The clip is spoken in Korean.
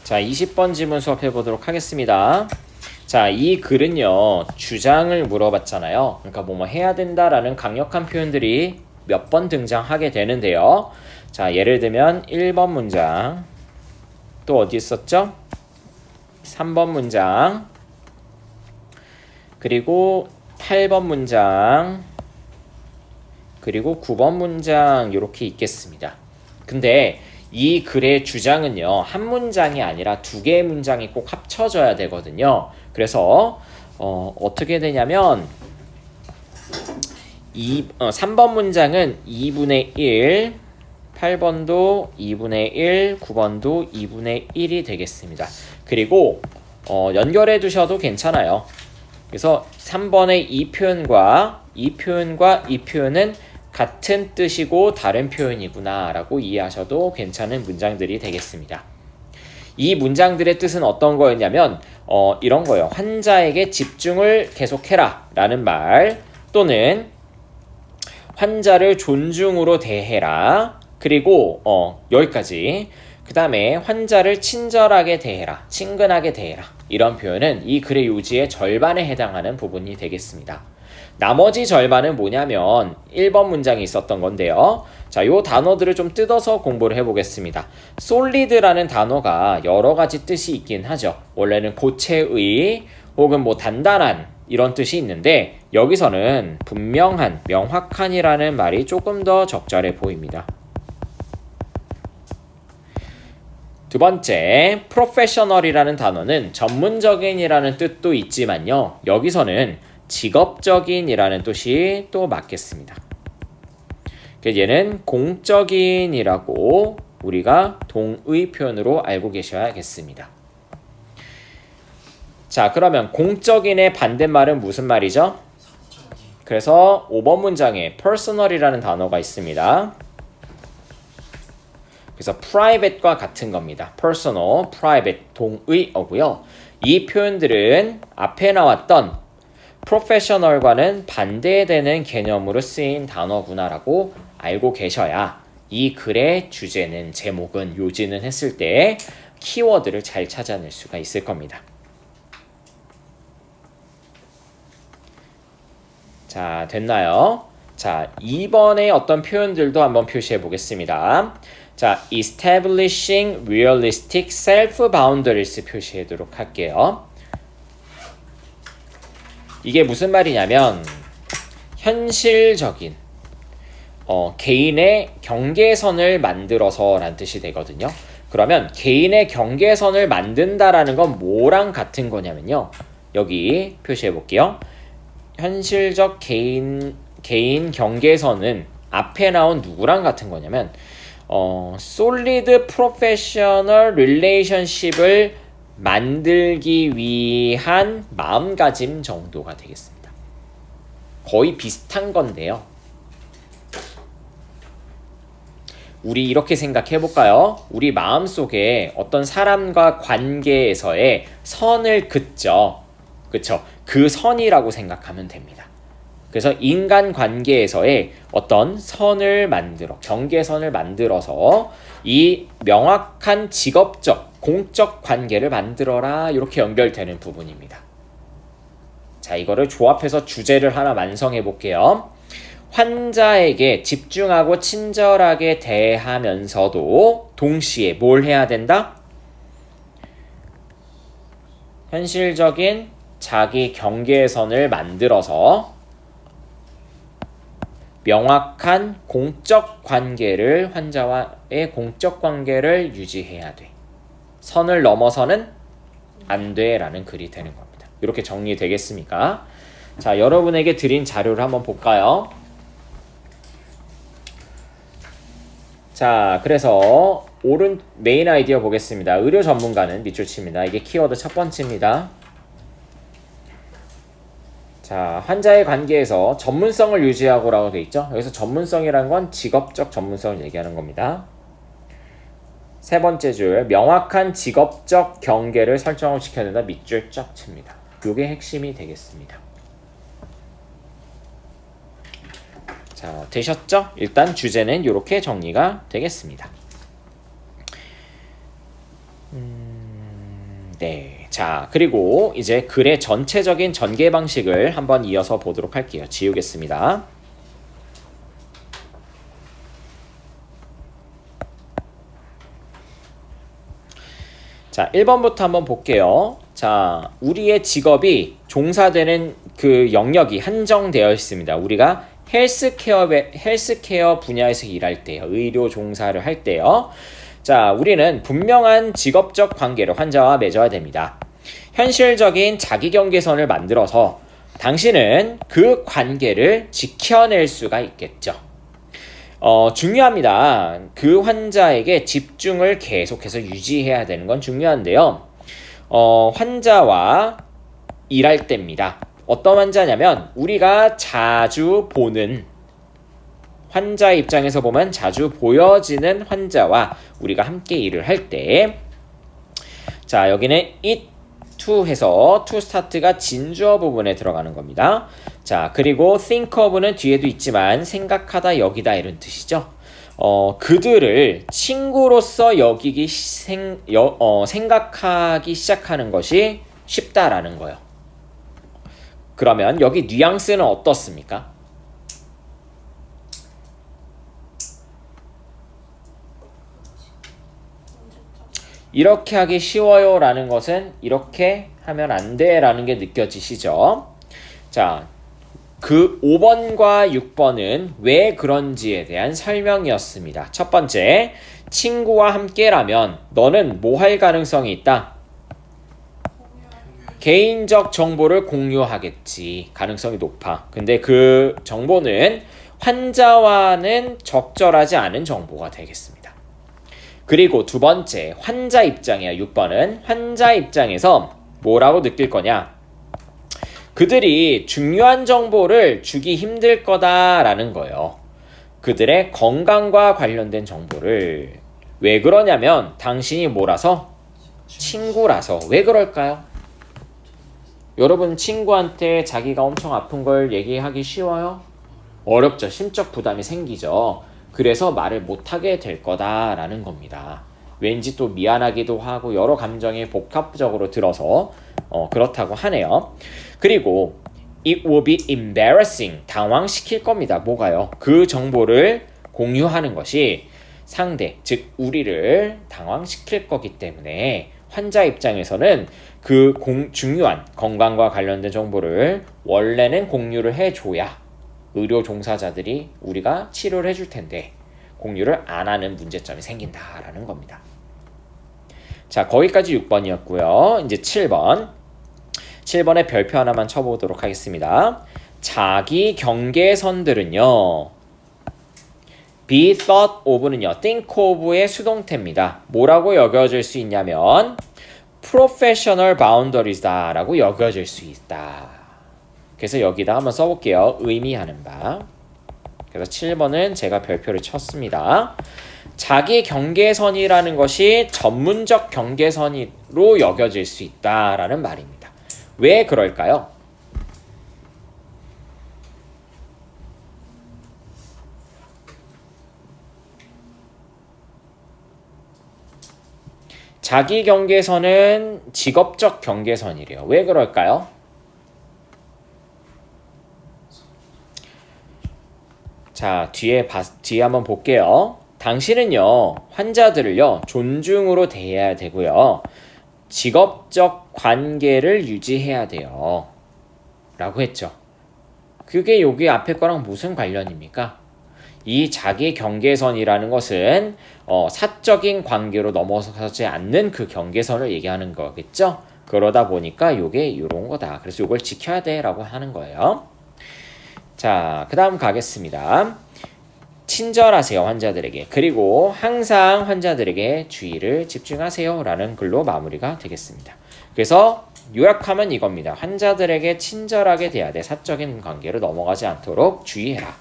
자, 20번 지문 수업해 보도록 하겠습니다. 자, 이 글은요, 주장을 물어봤잖아요. 그러니까 뭐 해야 된다라는 강력한 표현들이 몇 번 등장하게 되는데요. 자, 예를 들면 1번 문장, 또 어디 있었죠? 3번 문장, 그리고 8번 문장, 그리고 9번 문장 이렇게 있겠습니다. 근데 이 글의 주장은요, 한 문장이 아니라 두 개의 문장이 꼭 합쳐져야 되거든요. 그래서 어떻게 되냐면 3번 문장은 2분의 1, 8번도 2분의 1, 9번도 2분의 1이 되겠습니다. 그리고 연결해 두셔도 괜찮아요. 그래서 3번의 이 표현과 이 표현과 이 표현은 같은 뜻이고 다른 표현이구나 라고 이해하셔도 괜찮은 문장들이 되겠습니다. 이 문장들의 뜻은 어떤 거였냐면 이런 거예요. 환자에게 집중을 계속해라 라는 말, 또는 환자를 존중으로 대해라, 그리고 여기까지. 그 다음에 환자를 친절하게 대해라, 친근하게 대해라, 이런 표현은 이 글의 요지의 절반에 해당하는 부분이 되겠습니다. 나머지 절반은 뭐냐면 1번 문장이 있었던 건데요. 자, 요 단어들을 좀 뜯어서 공부를 해보겠습니다. solid라는 단어가 여러 가지 뜻이 있긴 하죠. 원래는 고체의 혹은 뭐 단단한 이런 뜻이 있는데, 여기서는 분명한, 명확한이라는 말이 조금 더 적절해 보입니다. 두 번째, professional이라는 단어는 전문적인이라는 뜻도 있지만요, 여기서는 직업적인이라는 뜻이 또 맞겠습니다. 얘는 공적인이라고 우리가 동의 표현으로 알고 계셔야겠습니다. 자, 그러면 공적인의 반대말은 무슨 말이죠? 그래서 5번 문장에 personal이라는 단어가 있습니다. 그래서 private과 같은 겁니다. personal, private, 동의어고요. 이 표현들은 앞에 나왔던 professional과는 반대되는 개념으로 쓰인 단어구나라고 알고 계셔야 이 글의 주제는, 제목은, 요지는 했을 때 키워드를 잘 찾아낼 수가 있을 겁니다. 자, 됐나요? 자, 2번의 어떤 표현들도 한번 표시해 보겠습니다. 자, establishing realistic self-boundaries 표시하도록 할게요. 이게 무슨 말이냐면 현실적인 개인의 경계선을 만들어서 라는 뜻이 되거든요. 그러면 개인의 경계선을 만든다라는 건 뭐랑 같은 거냐면요, 여기 표시해 볼게요. 현실적 개인 경계선은 앞에 나온 누구랑 같은 거냐면 solid professional relationship을 만들기 위한 마음가짐 정도가 되겠습니다. 거의 비슷한 건데요, 우리 이렇게 생각해 볼까요? 우리 마음속에 어떤 사람과 관계에서의 선을 긋죠. 그쵸? 그 선이라고 생각하면 됩니다. 그래서 인간 관계에서의 어떤 선을 만들어, 경계선을 만들어서 이 명확한 직업적, 공적 관계를 만들어라, 이렇게 연결되는 부분입니다. 자, 이거를 조합해서 주제를 하나 완성해 볼게요. 환자에게 집중하고 친절하게 대하면서도 동시에 뭘 해야 된다? 현실적인 자기 경계선을 만들어서 명확한 공적 관계를, 환자와의 공적 관계를 유지해야 돼. 선을 넘어서는 안 돼 라는 글이 되는 겁니다. 이렇게 정리되겠습니까? 자, 여러분에게 드린 자료를 한번 볼까요? 자, 그래서 메인 아이디어 보겠습니다. 의료 전문가는 밑줄 칩니다. 이게 키워드 첫 번째입니다. 자, 환자의 관계에서 전문성을 유지하고 라고 되어 있죠. 여기서 전문성이라는 건 직업적 전문성을 얘기하는 겁니다. 세 번째 줄, 명확한 직업적 경계를 설정을 시켜야 된다. 밑줄 쫙 칩니다. 이게 핵심이 되겠습니다. 자, 되셨죠? 일단 주제는 이렇게 정리가 되겠습니다. 때. 자, 그리고 이제 글의 전체적인 전개 방식을 한번 이어서 보도록 할게요. 지우겠습니다. 자, 1번부터 한번 볼게요. 자, 우리의 직업이 종사되는 그 영역이 한정되어 있습니다. 우리가 헬스케어 분야에서 일할 때요. 의료 종사를 할 때요. 자, 우리는 분명한 직업적 관계를 환자와 맺어야 됩니다. 현실적인 자기경계선을 만들어서 당신은 그 관계를 지켜낼 수가 있겠죠. 중요합니다. 그 환자에게 집중을 계속해서 유지해야 되는 건 중요한데요. 환자와 일할 때입니다. 어떤 환자냐면 우리가 자주 보는 환자 입장에서 보면 자주 보여지는 환자와 우리가 함께 일을 할 때, 자, 여기는 it to 해서 to start가 진주어 부분에 들어가는 겁니다. 자, 그리고 think of는 뒤에도 있지만 생각하다, 여기다 이런 뜻이죠. 그들을 친구로서 여기기 생각하기 시작하는 것이 쉽다라는 거예요. 그러면 여기 뉘앙스는 어떻습니까? 이렇게 하기 쉬워요 라는 것은 이렇게 하면 안 돼 라는 게 느껴지시죠? 자, 그 5번과 6번은 왜 그런지에 대한 설명이었습니다. 첫 번째, 친구와 함께라면 너는 뭐 할 가능성이 있다? 개인적 정보를 공유하겠지. 가능성이 높아. 근데 그 정보는 환자와는 적절하지 않은 정보가 되겠습니다. 그리고 두 번째, 환자 입장이야. 6번은 환자 입장에서 뭐라고 느낄 거냐? 그들이 중요한 정보를 주기 힘들 거다라는 거예요. 그들의 건강과 관련된 정보를. 왜 그러냐면 당신이 뭐라서? 친구라서. 왜 그럴까요? 여러분, 친구한테 자기가 엄청 아픈 걸 얘기하기 쉬워요? 어렵죠. 심적 부담이 생기죠. 그래서 말을 못하게 될 거다라는 겁니다. 왠지 또 미안하기도 하고 여러 감정이 복합적으로 들어서 그렇다고 하네요. 그리고 it will be embarrassing, 당황시킬 겁니다. 뭐가요? 그 정보를 공유하는 것이 상대, 즉 우리를 당황시킬 거기 때문에 환자 입장에서는 그 중요한 건강과 관련된 정보를 원래는 공유를 해줘야 의료 종사자들이 우리가 치료를 해줄 텐데 공유를 안 하는 문제점이 생긴다라는 겁니다. 자, 거기까지 6번이었고요. 이제 7번. 7번에 별표 하나만 쳐보도록 하겠습니다. 자기 경계선들은요. be thought of는요. think of의 수동태입니다. 뭐라고 여겨질 수 있냐면 professional boundaries다 라고 여겨질 수 있다. 그래서 여기다 한번 써볼게요. 의미하는 바. 그래서 7번은 제가 별표를 쳤습니다. 자기 경계선이라는 것이 전문적 경계선으로 여겨질 수 있다라는 말입니다. 왜 그럴까요? 자기 경계선은 직업적 경계선이래요. 왜 그럴까요? 자, 뒤에 한번 볼게요. 당신은요, 환자들을요, 존중으로 대해야 되고요. 직업적 관계를 유지해야 돼요. 라고 했죠. 그게 여기 앞에 거랑 무슨 관련입니까? 이 자기 경계선이라는 것은 사적인 관계로 넘어서지 않는 그 경계선을 얘기하는 거겠죠? 그러다 보니까 요게 이런 거다. 그래서 요걸 지켜야 돼 라고 하는 거예요. 자, 그 다음 가겠습니다. 친절하세요, 환자들에게. 그리고 항상 환자들에게 주의를 집중하세요 라는 글로 마무리가 되겠습니다. 그래서 요약하면 이겁니다. 환자들에게 친절하게 대해야 돼. 사적인 관계로 넘어가지 않도록 주의해라.